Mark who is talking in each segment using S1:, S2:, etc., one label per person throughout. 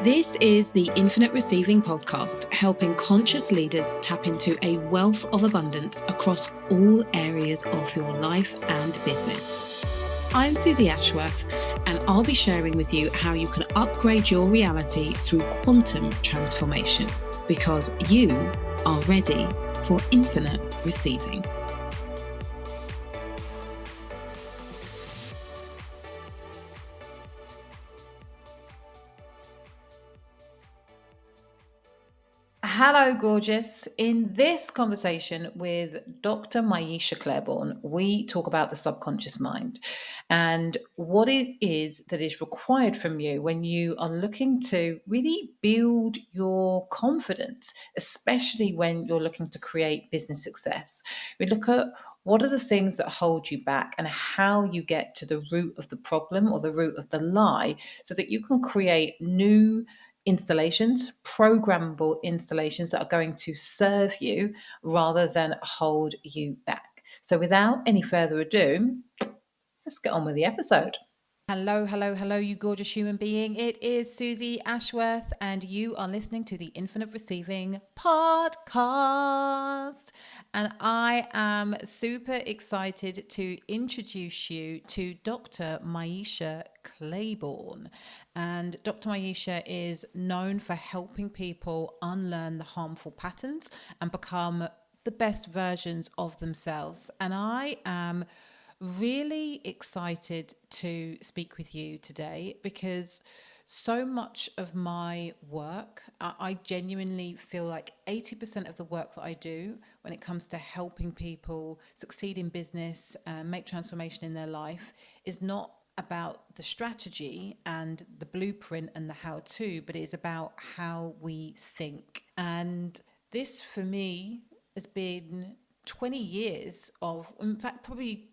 S1: This is the Infinite Receiving Podcast, helping conscious leaders tap into a wealth of abundance across all areas of your life and business. I'm Susie Ashworth, and I'll be sharing with you how you can upgrade your reality through quantum transformation, because you are ready for infinite receiving. Hello, gorgeous. In this conversation with Dr. Maiysha Clairborne, we talk about the subconscious mind and what it is that is required from you when you are looking to really build your confidence, especially when you're looking to create business success. We look at what are the things that hold you back and how you get to the root of the problem or the root of the lie so that you can create new installations, programmable installations that are going to serve you rather than hold you back. So without any further ado, let's get on with the episode. Hello, you gorgeous human being. It is Susie Ashworth, and you are listening to the Infinite Receiving Podcast. And I am super excited to introduce you to Dr. Maiysha Clairborne. And Dr. Maiysha is known for helping people unlearn the harmful patterns and become the best versions of themselves. And I am really excited to speak with you today because so much of my work, I genuinely feel like 80% of the work that I do when it comes to helping people succeed in business, make transformation in their life, is not about the strategy and the blueprint and the how-to, but it is about how we think. And this for me has been 20 years of, in fact, probably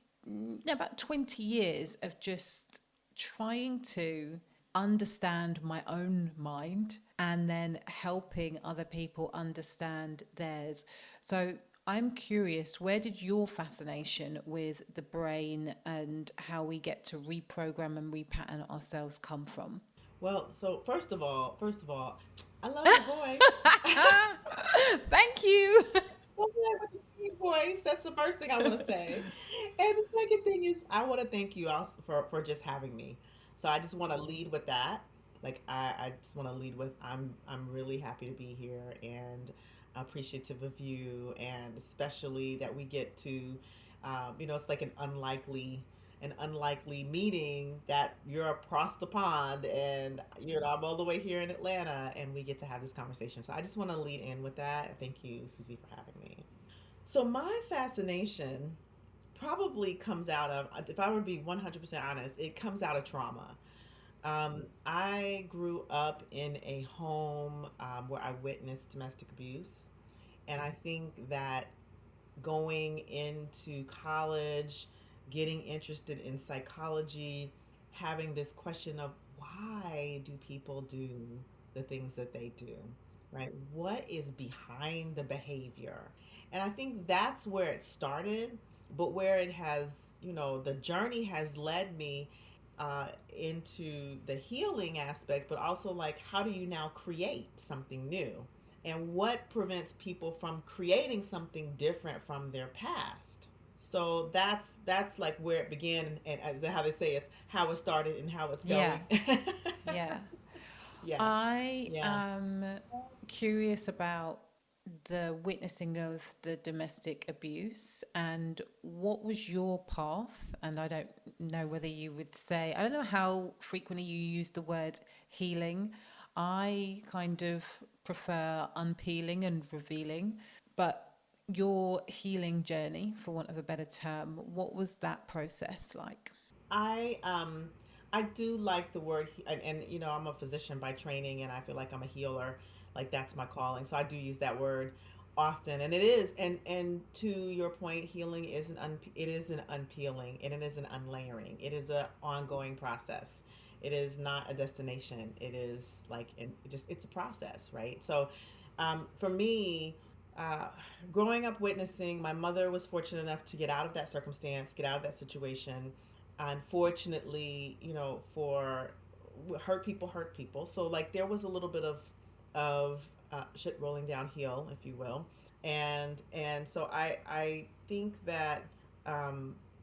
S1: about 20 years of just trying to understand my own mind and then helping other people understand theirs. So I'm curious, where did your fascination with the brain and how we get to reprogram and repattern ourselves come from?
S2: Well, so I love your voice.
S1: Thank you.
S2: So glad with the singing voice. That's the first thing I want to say. And the second thing is I want to thank you also for just having me. So I just want to lead with that. I just want to lead with I'm really happy to be here and appreciative of you, and especially that we get to it's like an unlikely meeting that you're across the pond and I'm all the way here in Atlanta and we get to have this conversation. So I just want to lead in with that. Thank you, Susie, for having me. So my fascination probably comes out of, if I would be 100% honest, it comes out of trauma. I grew up in a home where I witnessed domestic abuse. And I think that going into college, getting interested in psychology, having this question of why do people do the things that they do, right? What is behind the behavior? And I think that's where it started, but where it has, the journey has led me into the healing aspect, but also like, how do you now create something new? And what prevents people from creating something different from their past? So that's like where it began, and as how they say, it's how it started and how it's
S1: Yeah,
S2: going.
S1: yeah.
S2: Yeah,
S1: I
S2: yeah.
S1: am curious about the witnessing of the domestic abuse and what was your path. And I don't know whether you would say, I don't know how frequently you use the word healing. I kind of prefer unpeeling and revealing, but your healing journey, for want of a better term, what was that process like?
S2: I um I do like the word and I'm a physician by training, and I feel like I'm a healer, like that's my calling. So I do use that word often, and it is, and to your point, healing is it is an unpeeling and it is an unlayering. It is a ongoing process. It is not a destination. It is like it's a process, right? So for me, uh, growing up witnessing, my mother was fortunate enough to get out of that circumstance, get out of that situation. Unfortunately, for hurt people. So like there was a little bit of shit rolling downhill, if you will, and so I think that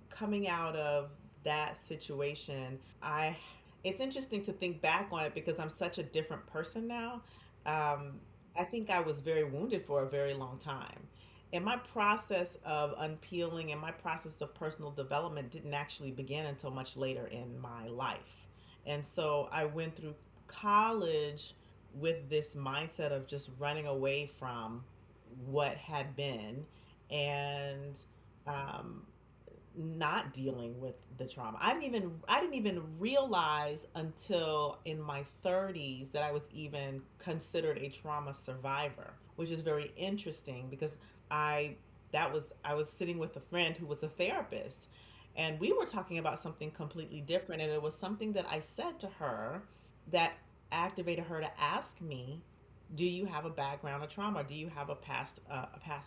S2: coming out of that situation, I it's interesting to think back on it because I'm such a different person now. Um, I think I was very wounded for a very long time. And my process of unpeeling and my process of personal development didn't actually begin until much later in my life. And so I went through college with this mindset of just running away from what had been and um, not dealing with the trauma. I didn't even realize until in my 30s that I was even considered a trauma survivor, which is very interesting because I I was sitting with a friend who was a therapist, and we were talking about something completely different, and it was something that I said to her that activated her to ask me, do you have a background of trauma? Do you have a past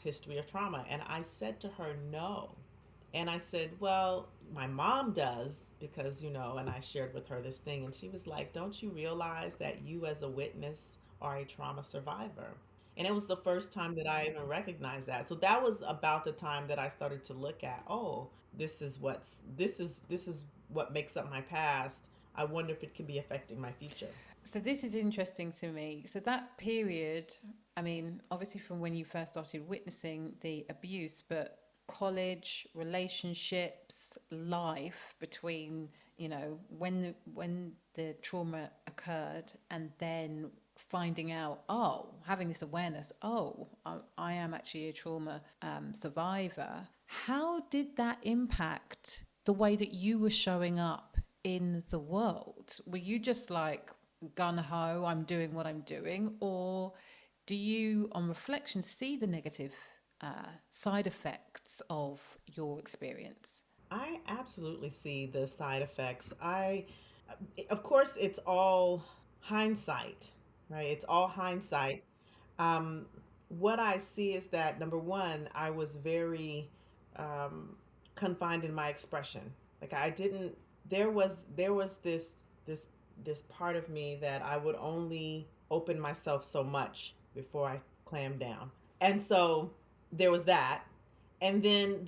S2: history of trauma? And I said to her, no. And I said, well, my mom does because, and I shared with her this thing. And she was like, don't you realize that you, as a witness, are a trauma survivor? And it was the first time that I even recognized that. So that was about the time that I started to look at, oh, this is what makes up my past. I wonder if it could be affecting my future.
S1: So this is interesting to me. So that period, I mean, obviously from when you first started witnessing the abuse, but college, relationships, life between, when the trauma occurred and then finding out, oh, having this awareness, oh, I am actually a trauma survivor. How did that impact the way that you were showing up in the world? Were you just like gun ho, I'm doing what I'm doing? Or do you, on reflection, see the negative side effects of your experience?
S2: I absolutely see the side effects. Of course, it's all hindsight, right? It's all hindsight. Um, what I see is that number one, I was very um, confined in my expression. Like I didn't. There was this this part of me that I would only open myself so much before I clammed down, and so there was that. And then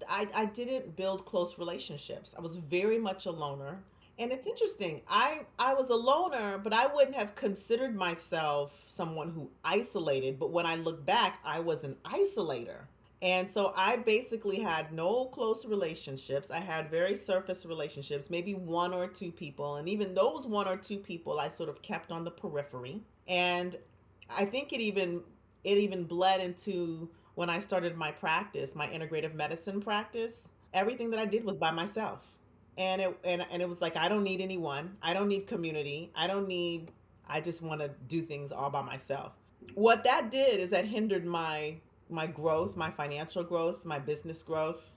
S2: I didn't build close relationships. I was very much a loner. And it's interesting. I was a loner, but I wouldn't have considered myself someone who isolated. But when I look back, I was an isolator. And so I basically had no close relationships. I had very surface relationships, maybe one or two people. And even those one or two people I sort of kept on the periphery. And I think it even bled into when I started my practice, my integrative medicine practice. Everything that I did was by myself. And it was like I don't need anyone. I don't need community. I just want to do things all by myself. What that did is that hindered my growth, my financial growth, my business growth.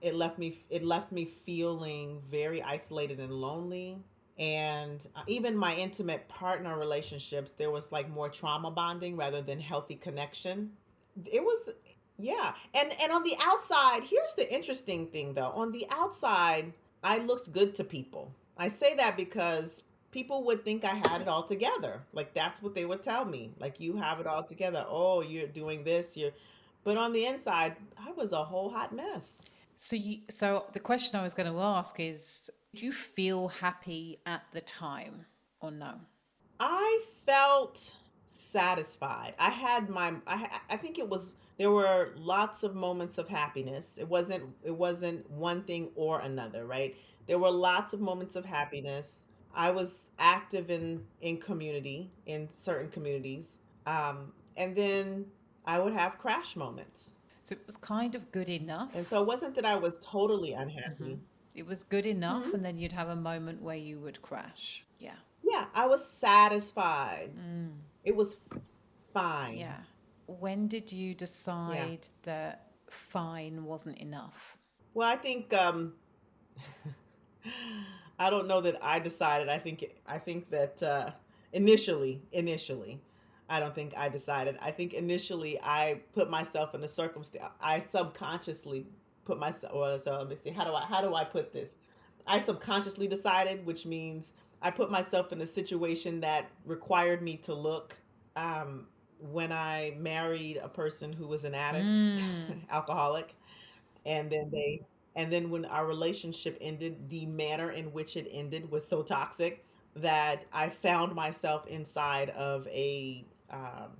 S2: It left me feeling very isolated and lonely. And even my intimate partner relationships, there was like more trauma bonding rather than healthy connection. It was, yeah. And on the outside, here's the interesting thing though. On the outside, I looked good to people. I say that because people would think I had it all together. Like that's what they would tell me. Like you have it all together. Oh, you're doing this, you're but on the inside, I was a whole hot mess.
S1: So the question I was going to ask is, did you feel happy at the time or no?
S2: I felt satisfied. I think it was there were lots of moments of happiness. It wasn't one thing or another, right? There were lots of moments of happiness. I was active in community, in certain communities. And then I would have crash moments.
S1: So it was kind of good
S2: And
S1: enough.
S2: so it wasn't that I was totally
S1: Hmm.
S2: unhappy.
S1: It was good enough,
S2: Hmm.
S1: and then you'd have a moment where you would crash. Yeah.
S2: Yeah, I was satisfied.
S1: Mm,
S2: It was fine.
S1: yeah. When did you
S2: Yeah.
S1: decide that fine wasn't enough?
S2: Well, I think I don't know that I decided. I think that initially, I don't think I decided. I think initially I put myself in a circumstance. I subconsciously put myself. Well, so let me see. How do I put this? I subconsciously decided, which means I put myself in a situation that required me to look. Um, when I married a person who was an addict,
S1: Mm.
S2: alcoholic, and then they and then when our relationship ended, the manner in which it ended was so toxic that I found myself inside of a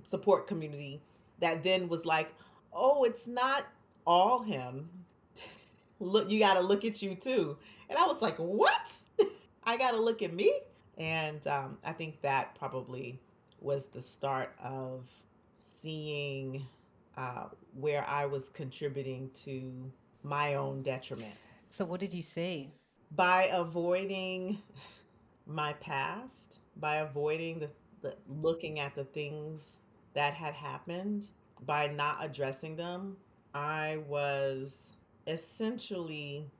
S2: support community that then was like, oh, it's not all him. Look, you got to look at you too. And I was like, what? I got to look at me. And I think that probably was the start of seeing uh, where I was contributing to my own detriment
S1: So, what did you see?
S2: by avoiding my past, by avoiding the looking at the things that had happened, by not addressing them. I was essentially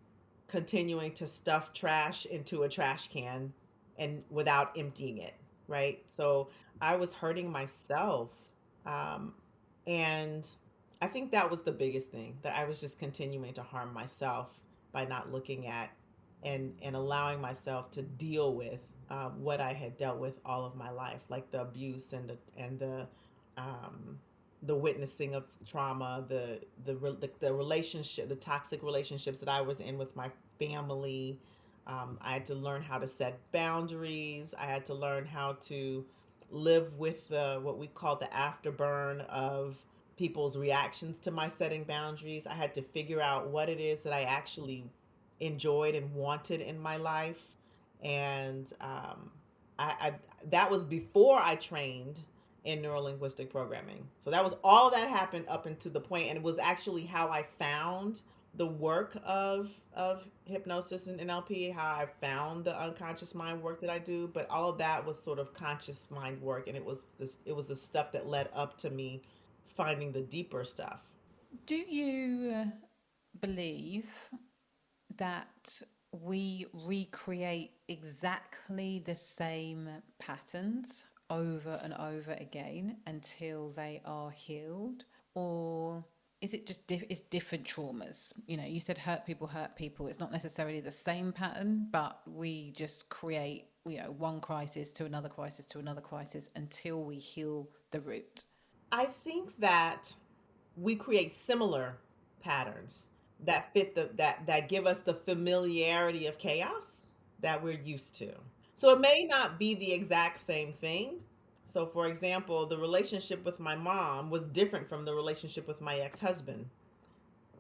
S2: continuing to stuff trash into a trash can and without emptying it, right? So I was hurting myself. Um, and I think that was the biggest thing, that I was just continuing to harm myself by not looking at and allowing myself to deal with what I had dealt with all of my life, like the abuse um, the witnessing of trauma, the relationship, the toxic relationships that I was in with my family. I had to learn how to set boundaries. I had to learn how to live with what we call the afterburn of people's reactions to my setting boundaries. I had to figure out what it is that I actually enjoyed and wanted in my life, and I that was before I trained in neurolinguistic programming. So that was all that happened up until the point, and it was actually how I found the work of hypnosis and NLP, how I found the unconscious mind work that I do. But all of that was sort of conscious mind work, and it was the stuff that led up to me finding the deeper stuff.
S1: Do you believe that we recreate exactly the same patterns over and over again until they are healed? Or is it just it's different traumas? You know, you said hurt people. It's not necessarily the same pattern, but we just create, you know, one crisis to another crisis to another crisis until we heal the root.
S2: I think that we create similar patterns that fit that give us the familiarity of chaos that we're used to. So it may not be the exact same thing. So for example, the relationship with my mom was different from the relationship with my ex-husband,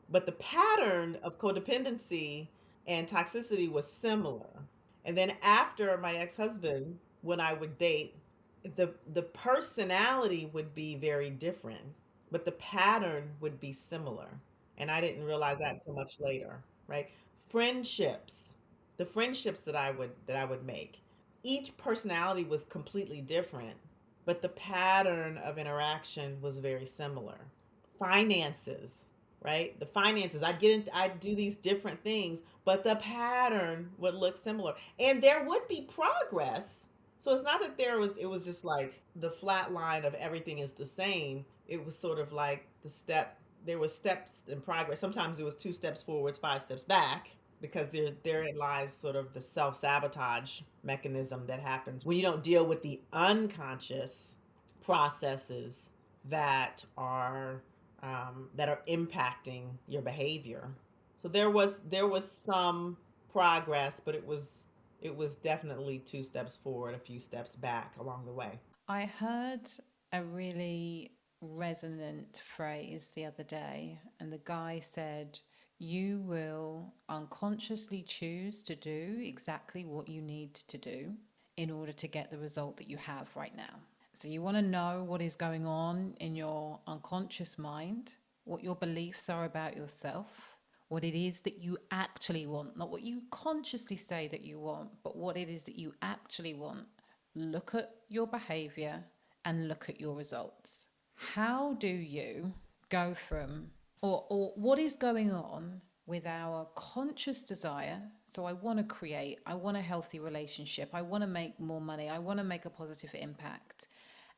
S2: but the pattern of codependency and toxicity was similar. And then after my ex-husband, when I would date, the personality would be very different, but the pattern would be similar. And I didn't realize that until much later, right? Friendships, the friendships that I would make, each personality was completely different, but the pattern of interaction was very similar. Finances, right? The finances, I'd do these different things, but the pattern would look similar. And there would be progress. So it's not that it was just like the flat line of everything is the same. It was sort of like there were steps in progress. Sometimes it was two steps forwards, five steps back, because therein lies sort of the self sabotage mechanism that happens when you don't deal with the unconscious processes that are impacting your behavior. So there was some progress, but it was definitely two steps forward, a few steps back along the way.
S1: I heard a really resonant phrase the other day, and the guy said, "You will unconsciously choose to do exactly what you need to do in order to get the result that you have right now." So, you want to know what is going on in your unconscious mind, what your beliefs are about yourself, what it is that you actually want, not what you consciously say that you want, but what it is that you actually want. Look at your behavior and look at your results. How do you go from, or what is going on with our conscious desire? So I want to create, I want a healthy relationship, I want to make more money, I want to make a positive impact.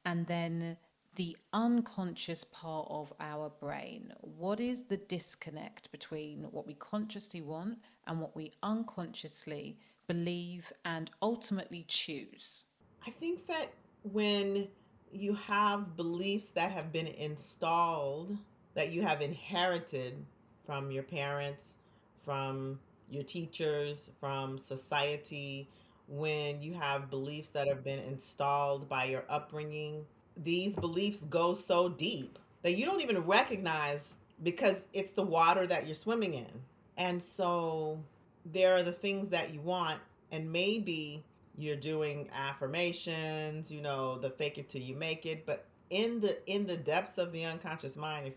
S1: And then the unconscious part of our brain. What is the disconnect between what we consciously want and what we unconsciously believe and ultimately choose?
S2: I think that when you have beliefs that have been installed, that you have inherited from your parents, from your teachers, from society, when you have beliefs that have been installed by your upbringing, these beliefs go so deep that you don't even recognize because it's the water that you're swimming in. And so there are the things that you want, and maybe you're doing affirmations, the fake it till you make it, but in the depths of the unconscious mind,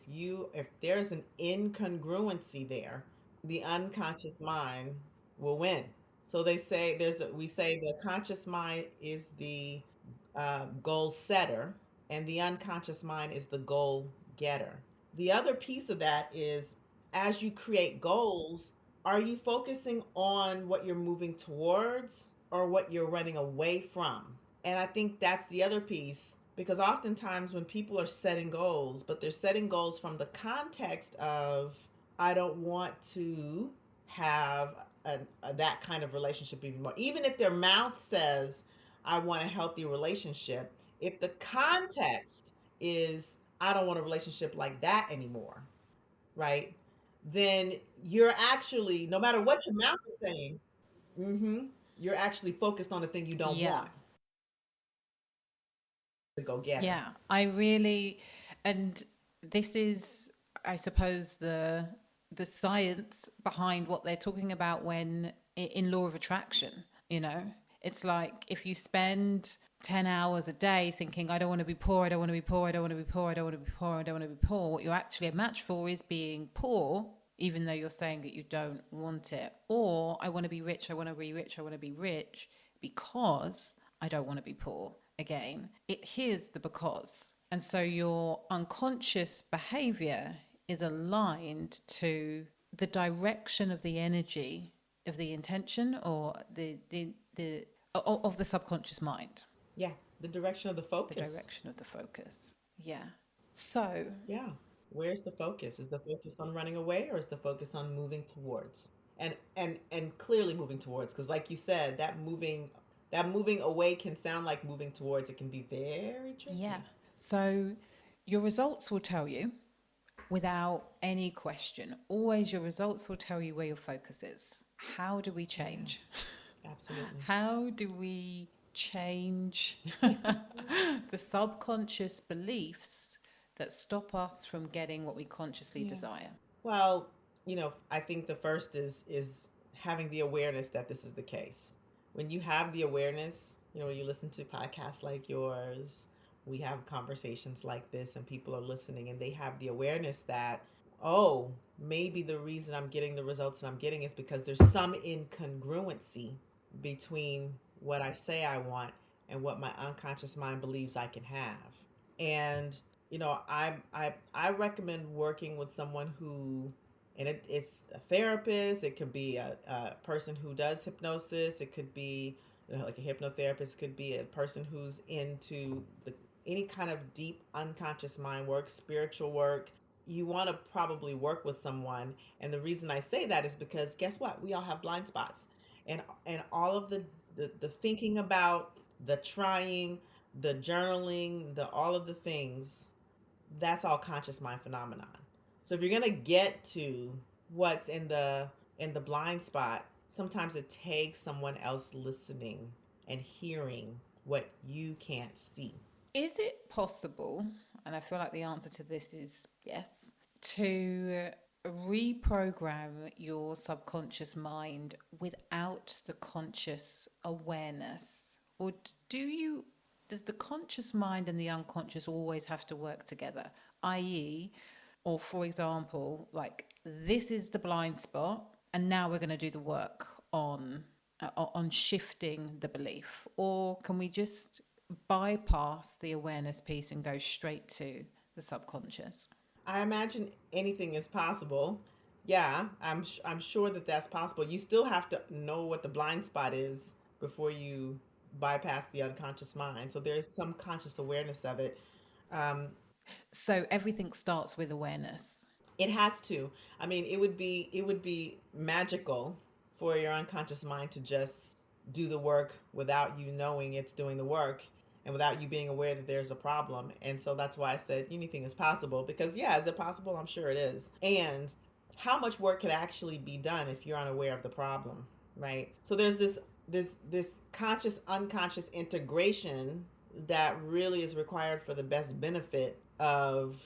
S2: if there's an incongruency there, the unconscious mind will win. So we say the conscious mind is the goal setter, and the unconscious mind is the goal getter. The other piece of that is, as you create goals, are you focusing on what you're moving towards or what you're running away from? And I think that's the other piece, because oftentimes when people are setting goals, but they're setting goals from the context of, I don't want to have that kind of relationship anymore. Even if their mouth says, I want a healthy relationship, if the context is, I don't want a relationship like that anymore, right? Then you're actually, no matter what your mouth is saying, hmm you're actually focused on the thing you don't
S1: Yeah.
S2: want, the go getter.
S1: Yeah, I really, and this is, I suppose, the science behind what they're talking about when in law of attraction. You know, it's like if you spend 10 hours a day thinking, I don't want to be poor, I don't want to be poor, I don't want to be poor, I don't want to be poor, I don't want to be poor. What you're actually a match for is being poor, even though you're saying that you don't want it. Or I want to be rich, I want to be rich, I want to be rich because I don't want to be poor again. It hears the because. And so your unconscious behavior is aligned to the direction of the energy of the intention or the of the subconscious mind,
S2: Yeah, the direction of the
S1: the
S2: focus.
S1: direction of the focus. Yeah. So,
S2: Yeah. Where's the focus? Is the focus on running away, or is the focus on moving towards? And clearly moving towards, because like you said, that moving away can sound like moving towards. It can be very
S1: yeah.
S2: tricky.
S1: So your results will tell you without any question. Always your results will tell you where your focus is. How do we
S2: Yeah,
S1: change?
S2: absolutely.
S1: How do we change the subconscious beliefs that stop us from getting what we consciously
S2: Yeah.
S1: desire?
S2: Well, I think the first is having the awareness that this is the case. When you have the awareness, when you listen to podcasts like yours, we have conversations like this, and people are listening, and they have the awareness that, oh, maybe the reason I'm getting the results that I'm getting is because there's some incongruency between what I say I want and what my unconscious mind believes I can have. And I recommend working with someone who, and it's a therapist. It could be a person who does hypnosis. It could be, like a hypnotherapist. It could be a person who's into any kind of deep unconscious mind work, spiritual work. You want to probably work with someone, and the reason I say that is because guess what? We all have blind spots, and all of the thinking about, the trying, the journaling, the all of the things, that's all conscious mind phenomenon. So if you're gonna get to what's in the blind spot, sometimes it takes someone else listening and hearing what you can't see.
S1: Is it possible, and I feel like the answer to this is yes, to reprogram your subconscious mind without the conscious awareness? Or does the conscious mind and the unconscious always have to work together? I.e., or for example, like this is the blind spot, and now we're going to do the work on shifting the belief, or can we just bypass the awareness piece and go straight to the subconscious?
S2: I imagine anything is possible. Yeah, I'm sure that that's possible. You still have to know what the blind spot is before you bypass the unconscious mind. So there's some conscious awareness of it. Um,
S1: So everything starts with awareness.
S2: it has to. I mean, it would be magical for your unconscious mind to just do the work without you knowing it's doing the work and without you being aware that there's a problem. And so that's why I said anything is possible, because yeah, is it possible? I'm sure it is. And how much work could actually be done if you're unaware of the problem, right? So there's this conscious unconscious integration that really is required for the best benefit of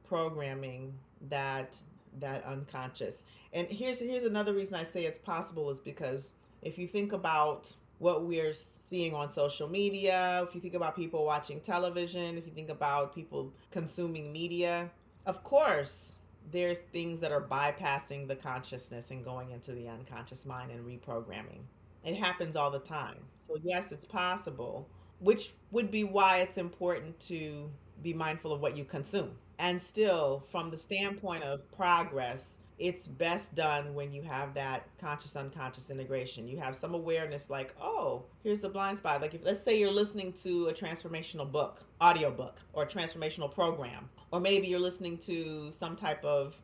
S2: reprogramming that that unconscious. And here's another reason I say it's possible, is because if you think about what we're seeing on social media, if you think about people watching television, if you think about people consuming media, of course there's things that are bypassing the consciousness and going into the unconscious mind and reprogramming. It happens all the time. So yes, it's possible, which would be why it's important to be mindful of what you consume. And still, from the standpoint of progress, it's best done when you have that conscious unconscious integration. You have some awareness, like, oh, here's a blind spot. Like, if let's say you're listening to a transformational book, audio book, or a transformational program, or maybe you're listening to some type of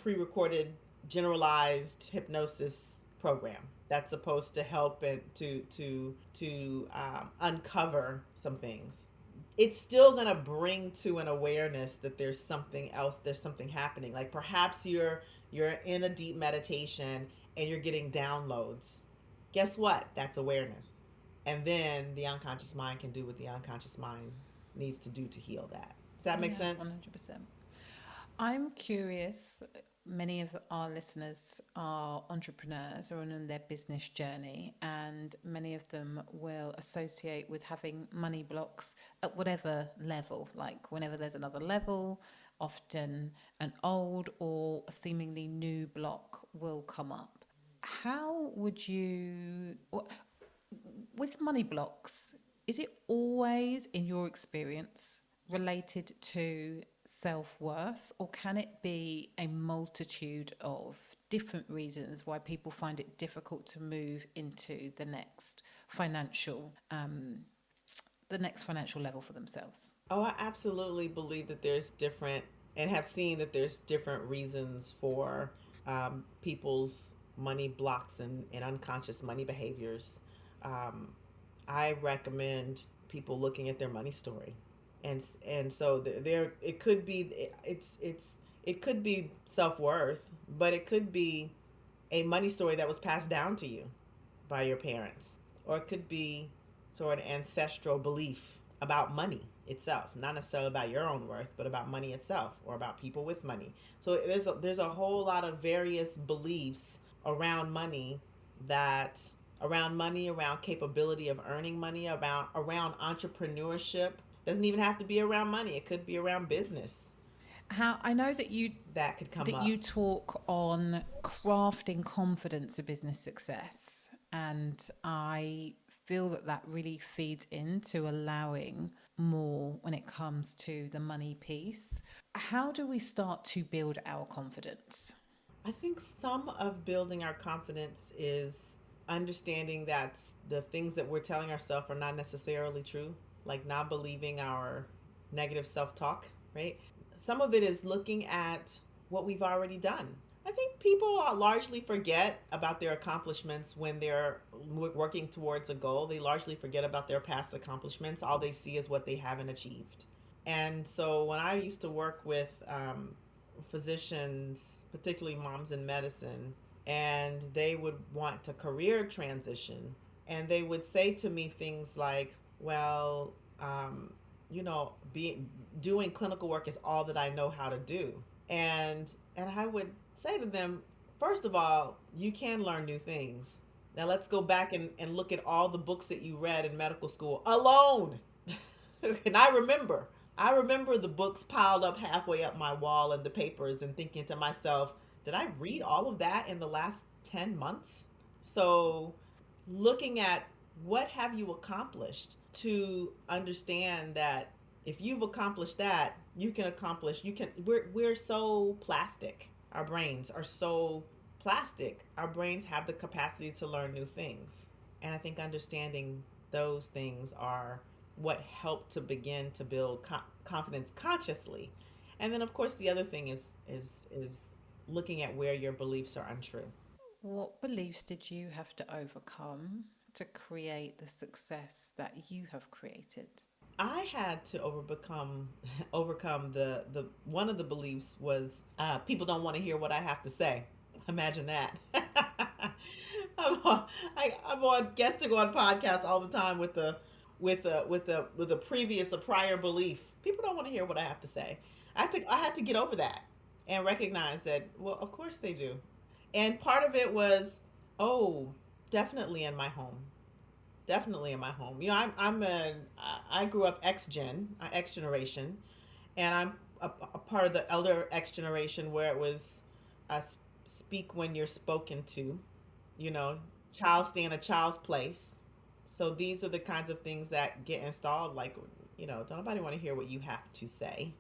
S2: pre-recorded generalized hypnosis program that's supposed to help and to uncover some things. It's still going to bring to an awareness that there's something else, there's something happening. Like perhaps you're in a deep meditation and you're getting downloads. Guess what? That's awareness. And then the unconscious mind can do what the unconscious mind needs to do to heal that. Does that make
S1: Yeah,
S2: sense?
S1: 100%. I'm curious. Many of our listeners are entrepreneurs or on their business journey, and many of them will associate with having money blocks at whatever level. Like whenever there's another level, often an old or a seemingly new block will come up. How would you, with money blocks, is it always, in your experience, related to self worth, or can it be a multitude of different reasons why people find it difficult to move into the next financial level for themselves?
S2: Oh, I absolutely believe that there's different, and have seen that there's different reasons for people's money blocks and unconscious money behaviors. Um, I recommend people looking at their money story, and so there it could be it could be self worth, but it could be a money story that was passed down to you by your parents, or it could be sort of ancestral belief about money itself, not necessarily about your own worth, but about money itself or about people with money. So there's a whole lot of various beliefs around money, that around money, around capability of earning money, around entrepreneurship. Doesn't even have to be around money. It could be around business
S1: How I know that
S2: that could come
S1: you
S2: up.
S1: talk on crafting confidence of business success, and I feel that that really feeds into allowing more when it comes to the money piece. How do we start to build our confidence?
S2: I think some of building our confidence is understanding that the things that we're telling ourselves are not necessarily true, like not believing our negative self talk, right? Some of it is looking at what we've already done. I think people largely forget about their accomplishments when they're working towards a goal. They largely forget about their past accomplishments. All they see is what they haven't achieved. And so when I used to work with physicians, particularly moms in medicine, and they would want to career transition, and they would say to me things like, well, being doing clinical work is all that I know how to do. And I would say to them, first of all, you can learn new things. Now let's go back and look at all the books that you read in medical school alone. And I remember the books piled up halfway up my wall and the papers, and thinking to myself, did I read all of that in the last 10 months? So, looking at what have you accomplished, to understand that if you've accomplished that, you can accomplish, you can we're so plastic. Our brains are so plastic. Our brains have the capacity to learn new things. And I think understanding those things are what helped to begin to build confidence consciously. And then of course the other thing is looking at where your beliefs are untrue.
S1: What beliefs did you have to overcome to create the success that you have created?
S2: I had to overcome the one of the beliefs was people don't want to hear what I have to say. Imagine that. I'm on guesting on podcasts all the time with a prior belief. People don't want to hear what I have to say. I had to get over that and recognize that, well, of course they do. And part of it was, oh, definitely in my home, definitely in my home. I grew up X generation, and I'm a part of the elder X generation where it was speak when you're spoken to, you know, child stay in a child's place. So these are the kinds of things that get installed. Like, don't nobody want to hear what you have to say.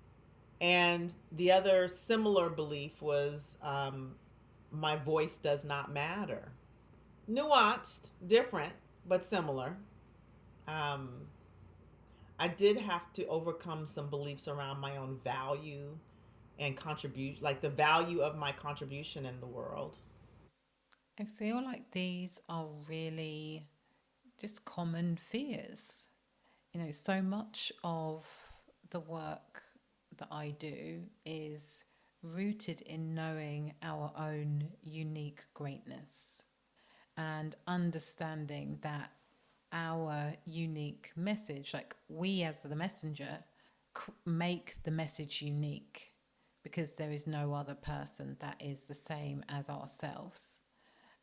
S2: And the other similar belief was my voice does not matter. Nuanced, different, but similar. Um, I did have to overcome some beliefs around my own value and contribution, like the value of my contribution in the world.
S1: I feel like these are really just common fears. So much of the work that I do is rooted in knowing our own unique greatness and understanding that our unique message, like we as the messenger, make the message unique because there is no other person that is the same as ourselves.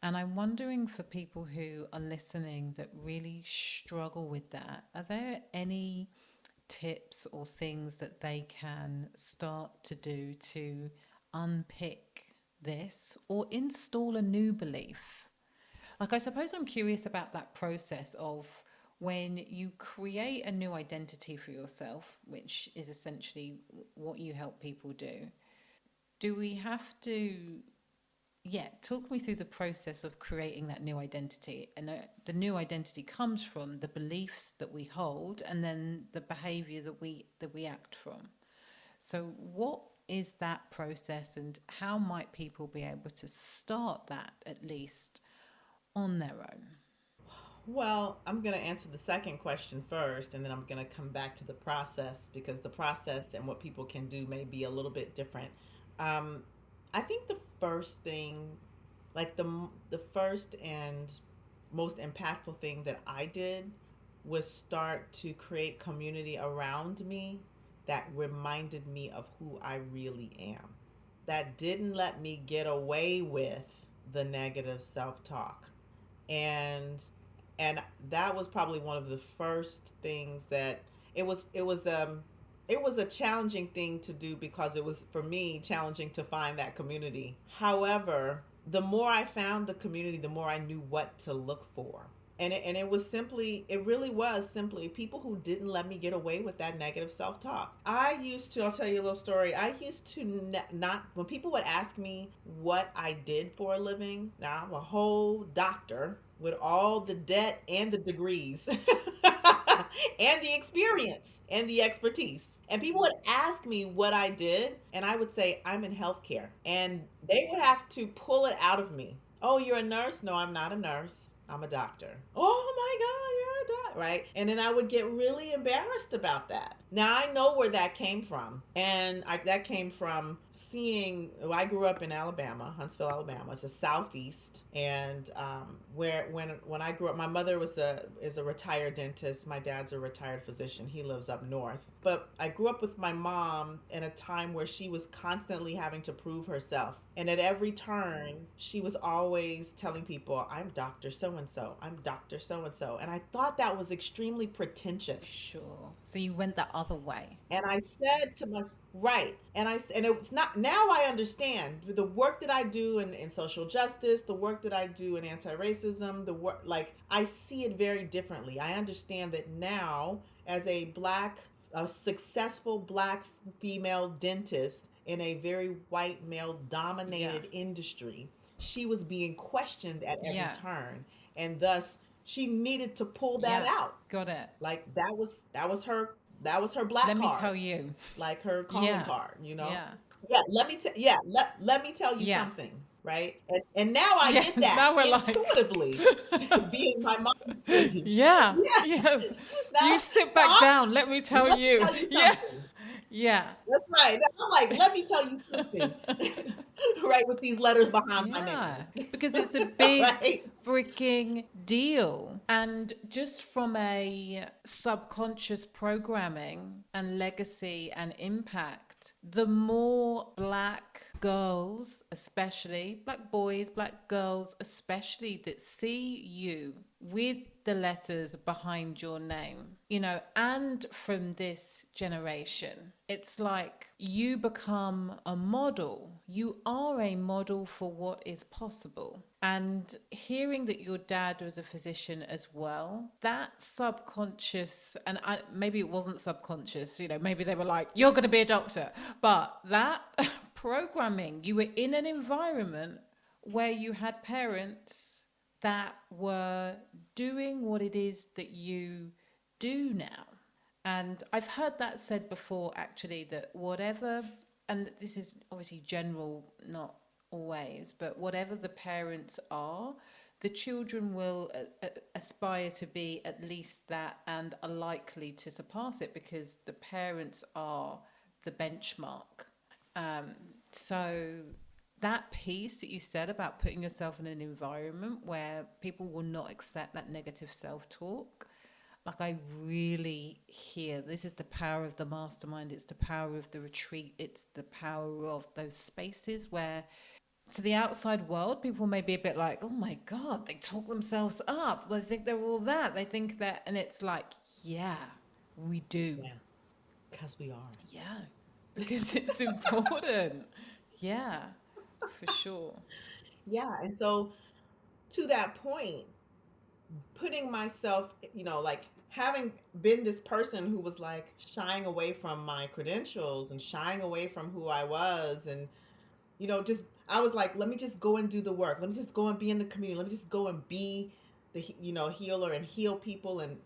S1: And I'm wondering for people who are listening that really struggle with that, are there any tips or things that they can start to do to unpick this or install a new belief? Like, I suppose I'm curious about that process of when you create a new identity for yourself, which is essentially what you help people do. Do we have to, yeah, talk me through the process of creating that new identity? And the new identity comes from the beliefs that we hold and then the behavior that we act from. So, what is that process, and how might people be able to start that at least on their own?
S2: Well, I'm going to answer the second question first, and then I'm going to come back to the process because the process and what people can do may be a little bit different. Um, I think the first thing, like the first and most impactful thing that I did was start to create community around me that reminded me of who I really am. That didn't let me get away with the negative self-talk. And and that was probably one of the first things that it was a challenging thing to do because it was for me challenging to find that community. However, the more I found the community, the more I knew what to look for. And it was simply, it really was simply people who didn't let me get away with that negative self-talk. I'll tell you a little story. I used to not, when people would ask me what I did for a living, now I'm a whole doctor with all the debt and the degrees and the experience and the expertise. And people would ask me what I did, and I would say, I'm in healthcare. And they would have to pull it out of me. Oh, you're a nurse? No, I'm not a nurse. I'm a doctor. Oh my God, you're a doctor, right? And then I would get really embarrassed about that. Now I know where that came from, and that came from seeing. Well, I grew up in Alabama, Huntsville, Alabama. It's the southeast, and where when I grew up, my mother is a retired dentist. My dad's a retired physician. He lives up north. But I grew up with my mom in a time where she was constantly having to prove herself, and at every turn, she was always telling people, "I'm Doctor So and So. I'm Doctor So and So," and I thought that was extremely pretentious.
S1: Sure. So you went the other way.
S2: And I said to myself, right. And it's not, now I understand the work that I do in social justice, the work that I do in anti racism, the work, like, I see it very differently. I understand that now, as a successful black female dentist in a very white male
S1: Yeah.
S2: dominated industry, she was being questioned at every
S1: Yeah.
S2: turn. And thus, She needed to pull that
S1: Yeah.
S2: out.
S1: Got it.
S2: Like that was her black
S1: Let me
S2: card,
S1: tell you.
S2: like her calling
S1: Yeah.
S2: card,
S1: Yeah.
S2: let me tell you
S1: Yeah.
S2: something, right? And now I
S1: Yeah.
S2: get that
S1: Now we're like,
S2: intuitively, being my mom's age.
S1: yeah.
S2: Yeah.
S1: Yes. You
S2: Now,
S1: sit
S2: now
S1: back down. Let me tell
S2: let me
S1: you.
S2: tell you
S1: Yeah.
S2: something.
S1: Yeah.
S2: That's right. I'm like, let me tell you something. Right, with these letters behind my
S1: Yeah,
S2: name.
S1: because it's a big
S2: Right?
S1: freaking deal. And just from a subconscious programming and legacy and impact, the more black girls, especially black boys, black girls, especially that see you with the letters behind your name, and from this generation, it's like you become a model. You are a model for what is possible. And hearing that your dad was a physician as well, that subconscious, and maybe it wasn't subconscious, maybe they were like, you're going to be a doctor. But that programming, you were in an environment where you had parents that were doing what it is that you do now. And I've heard that said before, actually, that whatever, and this is obviously general, not always, but whatever the parents are, the children will aspire to be at least that and are likely to surpass it because the parents are the benchmark. Um, so that piece that you said about putting yourself in an environment where people will not accept that negative self-talk, like I really hear this is the power of the mastermind, it's the power of the retreat, it's the power of those spaces where to the outside world people may be a bit like, oh my god, they talk themselves up, they think they're all that, they think that, and it's like, yeah, we do.
S2: Yeah, because we are.
S1: Yeah, because it's important. Yeah, for sure.
S2: Yeah. And so, to that point, putting myself, like having been this person who was like shying away from my credentials and shying away from who I was, and just I was like, let me just go and do the work. Let me just go and be in the community. Let me just go and be the healer and heal people, and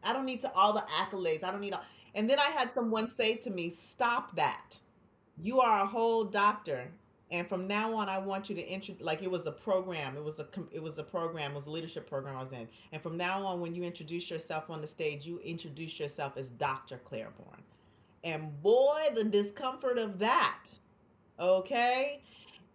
S2: I don't need to all the accolades. I don't need all. And then I had someone say to me, "Stop that. You are a whole doctor, and from now on, I want you to like it was a program. It was a program. It was a leadership program I was in. And from now on, when you introduce yourself on the stage, you introduce yourself as Dr. Clairborne. And boy, the discomfort of that. Okay,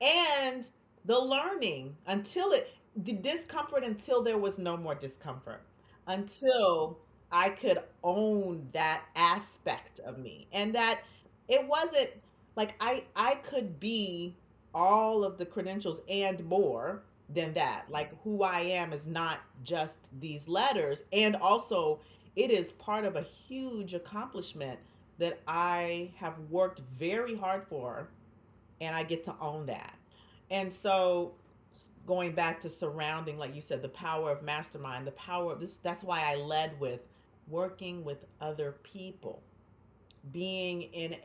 S2: and the learning the discomfort until there was no more discomfort, until I could own that aspect of me, and that it wasn't like I could be all of the credentials and more than that. Like, who I am is not just these letters, and also it is part of a huge accomplishment that I have worked very hard for, and I get to own that. And so, going back to surrounding, like you said, the power of mastermind, the power of this, that's why I led with working with other people, being in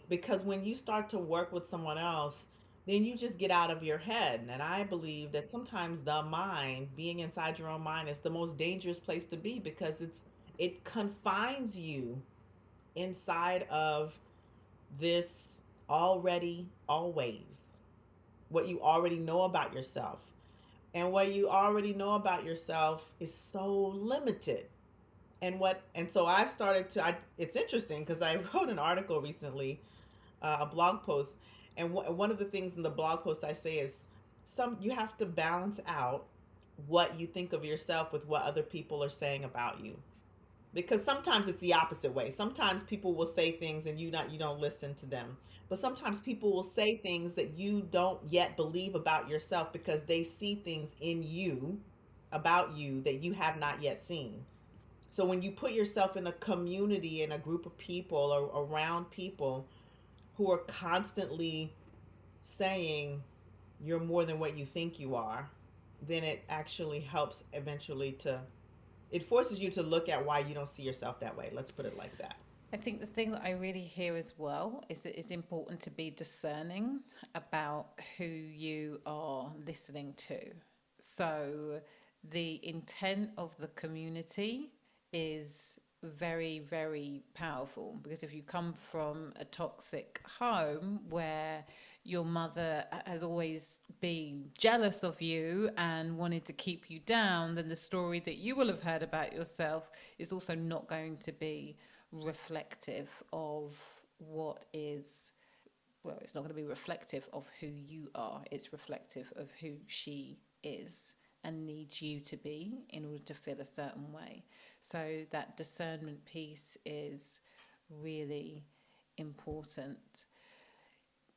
S2: because when you start to work with someone else, then you just get out of your head. And I believe that sometimes the mind, being inside your own mind, is the most dangerous place to be, because it confines you inside of this already, always, what you already know about yourself. And what you already know about yourself is so limited. And so I've started to it's interesting because I wrote an article recently, a blog post, and one of the things in the blog post I say is, you have to balance out what you think of yourself with what other people are saying about you, because sometimes it's the opposite way. Sometimes people will say things and you don't listen to them. But sometimes people will say things that you don't yet believe about yourself, because they see things in you, about you, that you have not yet seen. So when you put yourself in a community, in a group of people, or around people who are constantly saying you're more than what you think you are, then it actually helps eventually to it forces you to look at why you don't see yourself that way. Let's put it like that.
S1: I think the thing that I really hear as well is that it's important to be discerning about who you are listening to. So the intent of the community is very, very powerful, because if you come from a toxic home where your mother has always been jealous of you and wanted to keep you down, then the story that you will have heard about yourself is also not going to be reflective of what is, well, it's not going to be reflective of who you are. It's reflective of who she is and needs you to be in order to feel a certain way. So that discernment piece is really important.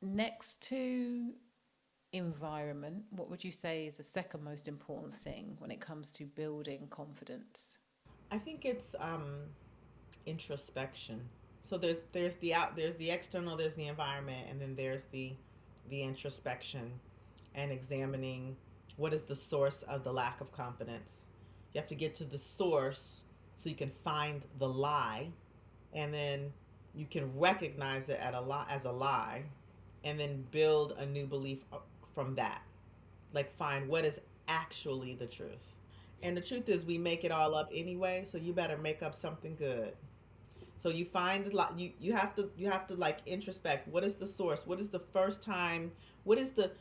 S1: Next to environment, what would you say is the second most important thing when it comes to building confidence?
S2: I think it's introspection. So there's the external, there's the environment, and then there's the introspection and examining what is the source of the lack of confidence. You have to get to the source so you can find the lie, and then you can recognize it as a lie, and then build a new belief from that. Like find what is actually the truth. And the truth is we make it all up anyway, so you better make up something good. So you find you have to like introspect. What is the source? What is the first time? What is the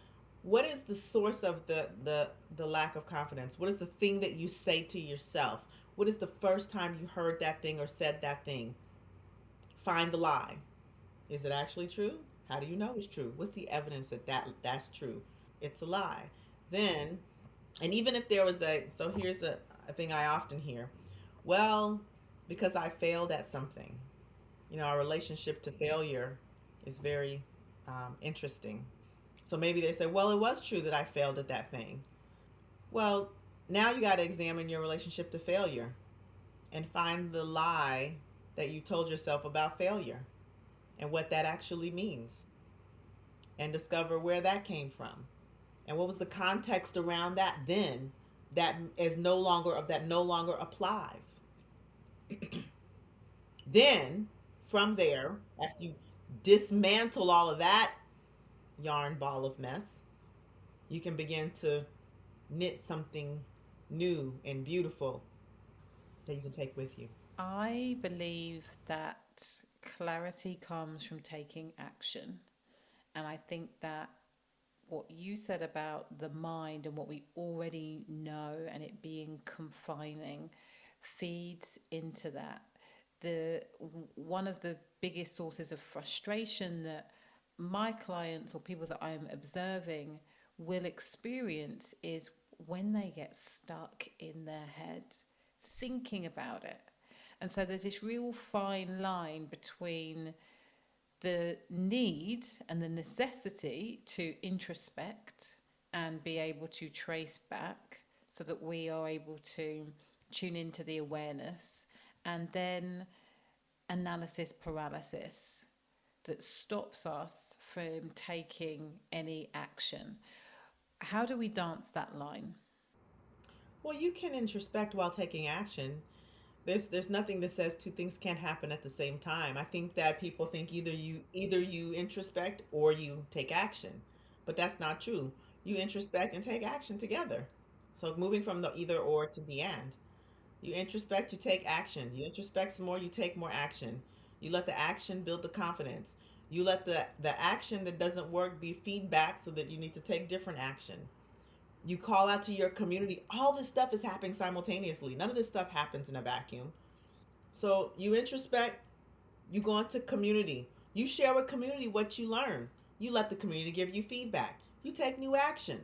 S2: what is the source of the lack of confidence? What is the thing that you say to yourself? What is the first time you heard that thing or said that thing? Find the lie. Is it actually true? How do you know it's true? What's the evidence that that's true? It's a lie. Then, and even if there was so here's a thing I often hear. Well, because I failed at something. You know, our relationship to failure is very interesting. So maybe they say, well, it was true that I failed at that thing. Well, now you got to examine your relationship to failure and find the lie that you told yourself about failure and what that actually means, and discover where that came from and what was the context around that then that no longer applies. Then from there, after you dismantle all of that yarn ball of mess, you can begin to knit something new and beautiful that you can take with you.
S1: I believe that clarity comes from taking action. And I think that what you said about the mind and what we already know and it being confining feeds into that. The one of the biggest sources of frustration that my clients or people that I'm observing will experience is when they get stuck in their head thinking about it. And so there's this real fine line between the need and the necessity to introspect and be able to trace back so that we are able to tune into the awareness, and then analysis paralysis that stops us from taking any action. How do we dance that line?
S2: Well, you can introspect while taking action. There's nothing that says two things can't happen at the same time. I think that people think either you introspect or you take action, but that's not true. You introspect and take action together. So moving from the either or to the and. You introspect, you take action. You introspect some more, you take more action. You let the action build the confidence. You let the action that doesn't work be feedback so that you need to take different action. You call out to your community. All this stuff is happening simultaneously. None of this stuff happens in a vacuum. So you introspect, you go into community. You share with community what you learn. You let the community give you feedback. You take new action.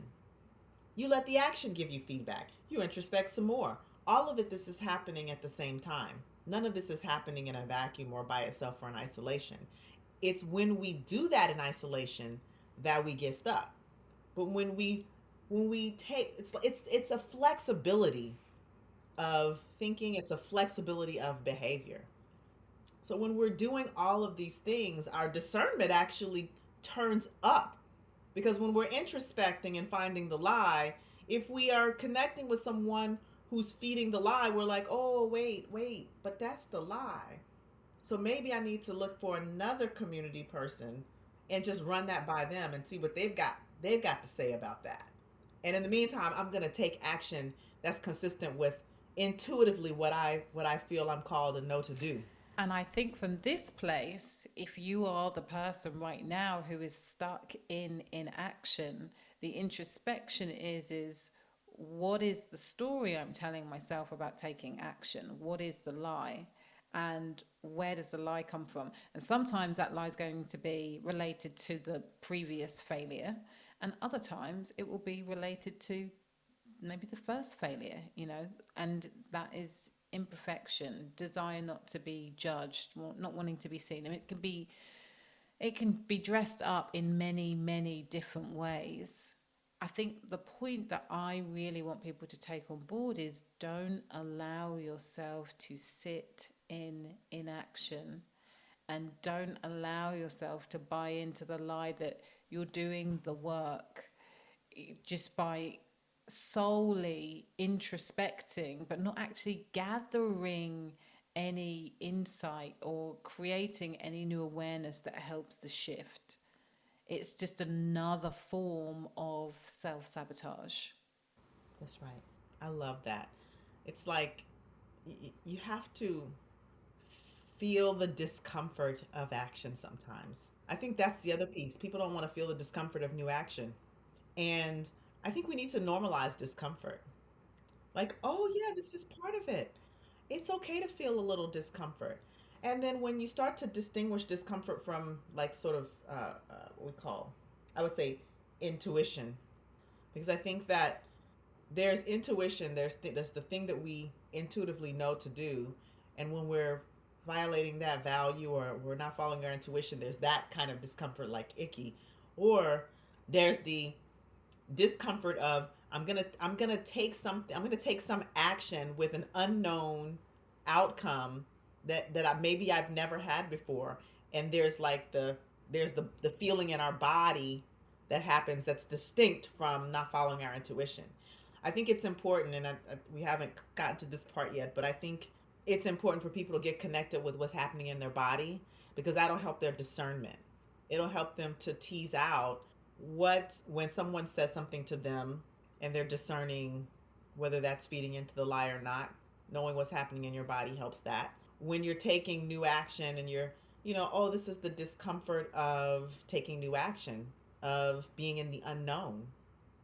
S2: You let the action give you feedback. You introspect some more. All of it, this is happening at the same time. None of this is happening in a vacuum or by itself or in isolation. It's when we do that in isolation that we get stuck. But when we take it's a flexibility of thinking, it's a flexibility of behavior. So when we're doing all of these things, our discernment actually turns up, because when we're introspecting and finding the lie, if we are connecting with someone who's feeding the lie, we're like, oh, wait, but that's the lie. So maybe I need to look for another community person and just run that by them and see what they've got to say about that. And in the meantime, I'm going to take action that's consistent with intuitively what I feel I'm called and know to do.
S1: And I think from this place, if you are the person right now who is stuck in inaction, the introspection is what is the story I'm telling myself about taking action? What is the lie? And where does the lie come from? And sometimes that lie is going to be related to the previous failure, and other times it will be related to maybe the first failure, and that is imperfection, desire not to be judged, not wanting to be seen. I mean, it can be dressed up in many, many different ways. I think the point that I really want people to take on board is don't allow yourself to sit in inaction, and don't allow yourself to buy into the lie that you're doing the work just by solely introspecting, but not actually gathering any insight or creating any new awareness that helps the shift. It's just another form of self sabotage.
S2: That's right. I love that. It's like you have to feel the discomfort of action sometimes. I think that's the other piece. People don't want to feel the discomfort of new action. And I think we need to normalize discomfort. Like, oh, yeah, this is part of it. It's okay to feel a little discomfort. And then when you start to distinguish discomfort from, like, sort of what we call, I would say, intuition, because I think that there's intuition, there's the thing that we intuitively know to do. And when we're violating that value or we're not following our intuition, there's that kind of discomfort, like icky. Or there's the discomfort of I'm gonna take some action with an unknown outcome maybe I've never had before. And there's the feeling in our body that happens that's distinct from not following our intuition. I think it's important, and we haven't gotten to this part yet, but I think it's important for people to get connected with what's happening in their body, because that'll help their discernment. It'll help them to tease out what when someone says something to them and they're discerning whether that's feeding into the lie or not. Knowing what's happening in your body helps that. When you're taking new action and oh, this is the discomfort of taking new action, of being in the unknown.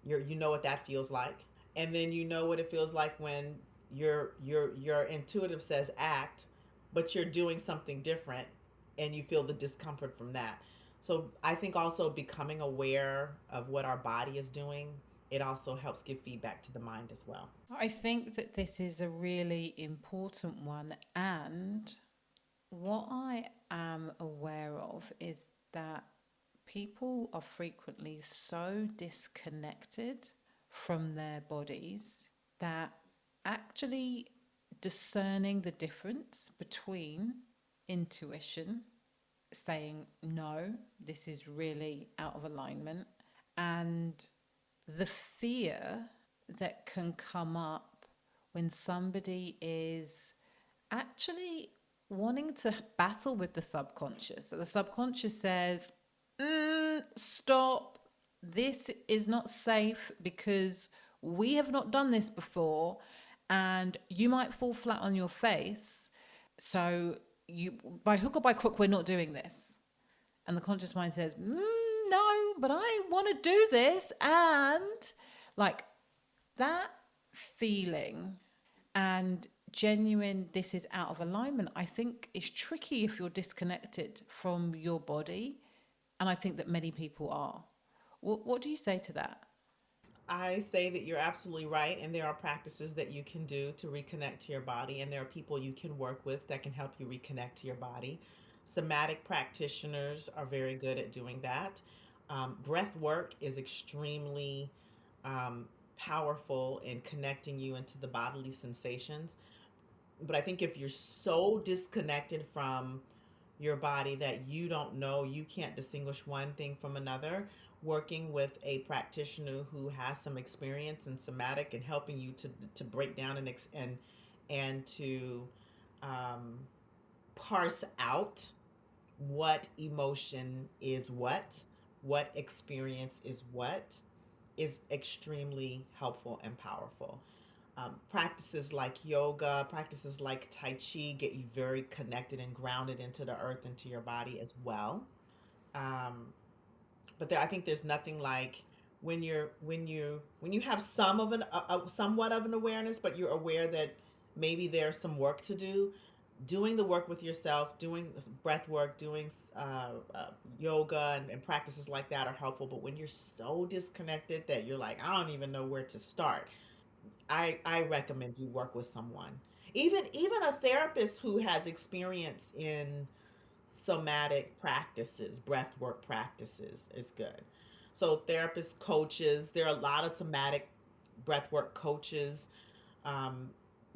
S2: You know what that feels like. And then you know what it feels like when your intuitive says act, but you're doing something different, and you feel the discomfort from that. So I think also becoming aware of what our body is doing, it also helps give feedback to the mind as well.
S1: I think that this is a really important one. And what I am aware of is that people are frequently so disconnected from their bodies that actually discerning the difference between intuition, saying, no, this is really out of alignment, and the fear that can come up when somebody is actually wanting to battle with the subconscious. So the subconscious says, stop, this is not safe because we have not done this before and you might fall flat on your face. So you, by hook or by crook, we're not doing this. And the conscious mind says, no, but I want to do this. And like that feeling and genuine, this is out of alignment, I think is tricky if you're disconnected from your body. And I think that many people are. What do you say to that?
S2: I say that you're absolutely right, and there are practices that you can do to reconnect to your body, and there are people you can work with that can help you reconnect to your body. Somatic practitioners are very good at doing that. Breath work is extremely powerful in connecting you into the bodily sensations. But I think if you're so disconnected from your body that you don't know, you can't distinguish one thing from another, working with a practitioner who has some experience in somatic and helping you to break down and to um, parse out what emotion is what experience is what, is extremely helpful and powerful. Practices like yoga, practices like Tai Chi get you very connected and grounded into the earth, into your body as well. Um, but I think there's nothing like when you have somewhat of an awareness, but you're aware that maybe there's some work to do. Doing the work with yourself, doing breath work, doing yoga and practices like that are helpful. But when you're so disconnected that you're like, I don't even know where to start, I recommend you work with someone, even a therapist who has experience in somatic practices, breath work practices is good. So therapists, coaches, there are a lot of somatic breath work coaches. Um,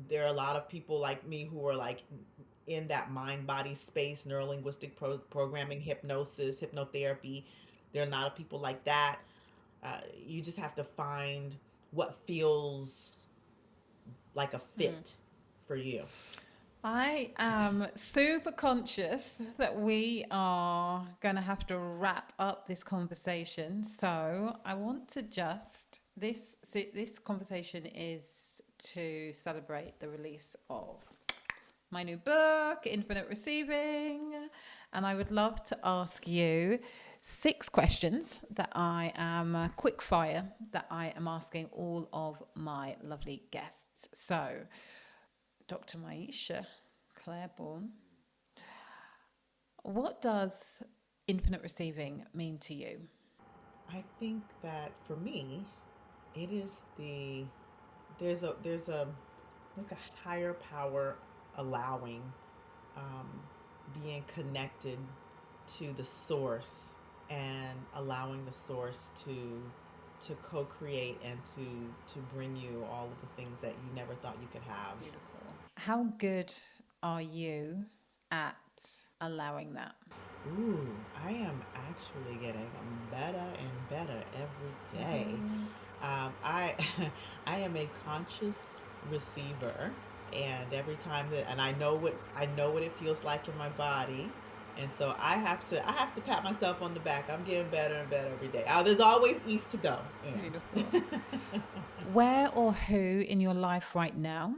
S2: there are a lot of people like me who are like in that mind body space, neurolinguistic programming, hypnosis, hypnotherapy. There are a lot of people like that. You just have to find what feels like a fit for you.
S1: I am super conscious that we are going to have to wrap up this conversation. So I want to just this conversation is to celebrate the release of my new book, Infinite Receiving, and I would love to ask you 6 questions that I am quick fire that I am asking all of my lovely guests. So, Dr. Maiysha Clairborne, what does infinite receiving mean to you?
S2: I think that for me, it is there's a like a higher power allowing, um, being connected to the source and allowing the source to co-create and to bring you all of the things that you never thought you could have.
S1: Beautiful. How good are you at allowing that?
S2: Ooh, I am actually getting better and better every day.
S1: Woohoo.
S2: I I am a conscious receiver, and every time that and I know what it feels like in my body, and so I have to pat myself on the back. I'm getting better and better every day. There's always east to go,
S1: Beautiful.
S2: and
S1: Where or who in your life right now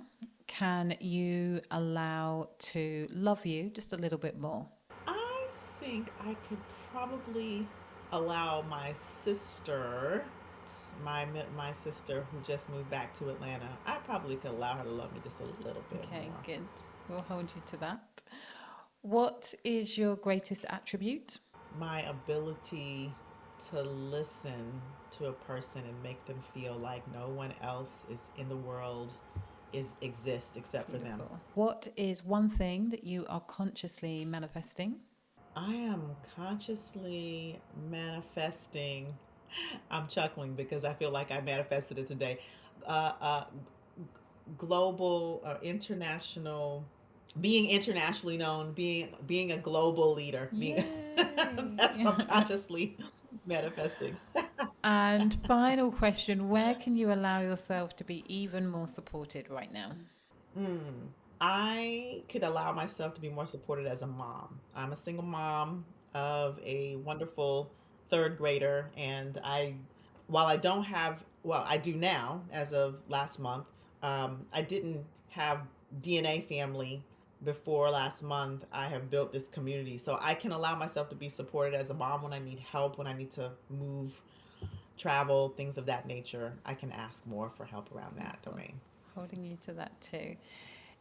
S1: can you allow to love you just a little bit more?
S2: I think I could probably allow my sister, my sister who just moved back to Atlanta. I probably could allow her to love me just a little bit
S1: Okay,
S2: more.
S1: good. We'll hold you to that. What is your greatest attribute?
S2: My ability to listen to a person and make them feel like no one else is in the world is exists except for them.
S1: Beautiful. What is one thing that you are consciously manifesting?
S2: I am consciously manifesting. I'm chuckling because I feel like I manifested it today. Uh, uh, Global, international, being internationally known, being a global leader, being that's
S1: Yay!
S2: what I'm consciously manifesting.
S1: And final question, where can you allow yourself to be even more supported right now?
S2: Mm. I could allow myself to be more supported as a mom. I'm a single mom of a wonderful third grader, and while I don't have, well, I do now as of last month. I didn't have DNA family before last month. I have built this community, so I can allow myself to be supported as a mom when I need help, when I need to move, travel, things of that nature. I can ask more for help around that
S1: Beautiful.
S2: domain.
S1: Holding you to that too.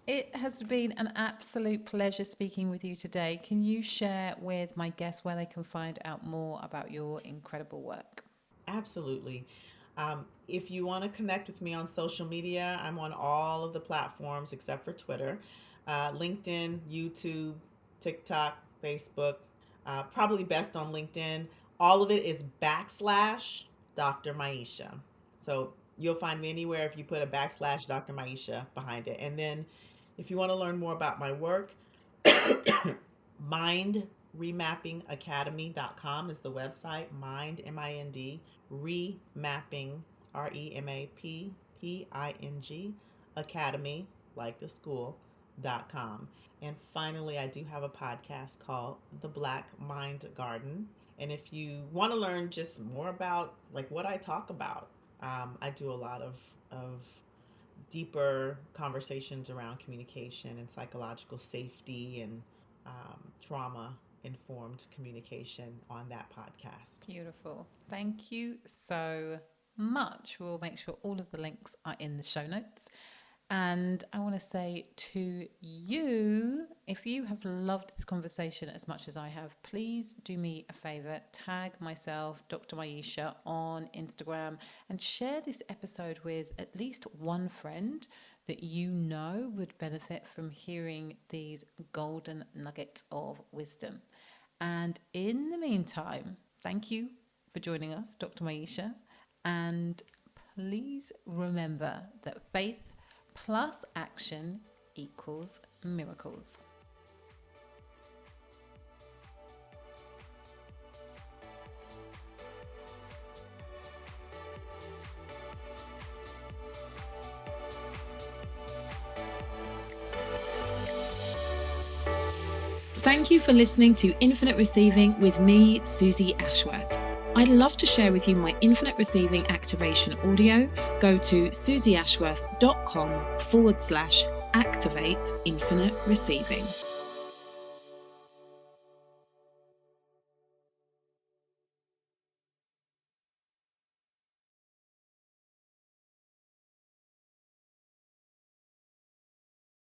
S1: It has been an absolute pleasure speaking with you today. Can you share with my guests where they can find out more about your incredible work?
S2: Absolutely. If you want to connect with me on social media, I'm on all of the platforms except for Twitter, LinkedIn, YouTube, TikTok, Facebook, probably best on LinkedIn. All of it is backslash Dr. Maiysha. So you'll find me anywhere if you put a backslash Dr. Maiysha behind it. And then if you want to learn more about my work, mindremappingacademy.com is the website. Mind, M-I-N-D, remapping, REMAPPING, academy, like the school.com. And finally, I do have a podcast called The Black Mind Garden. And if you want to learn just more about like what I talk about, I do a lot of deeper conversations around communication and psychological safety and trauma informed communication on that podcast.
S1: Beautiful. Thank you so much. We'll make sure all of the links are in the show notes. And I want to say to you, if you have loved this conversation as much as I have, please do me a favor, tag myself, Dr. Maiysha, on Instagram and share this episode with at least one friend that you know would benefit from hearing these golden nuggets of wisdom. And in the meantime, thank you for joining us, Dr. Maiysha. And please remember that faith plus action equals miracles.
S3: Thank you for listening to Infinite Receiving with me, Susie Ashworth. I'd love to share with you my Infinite Receiving activation audio. Go to susieashworth.com/activate infinite receiving.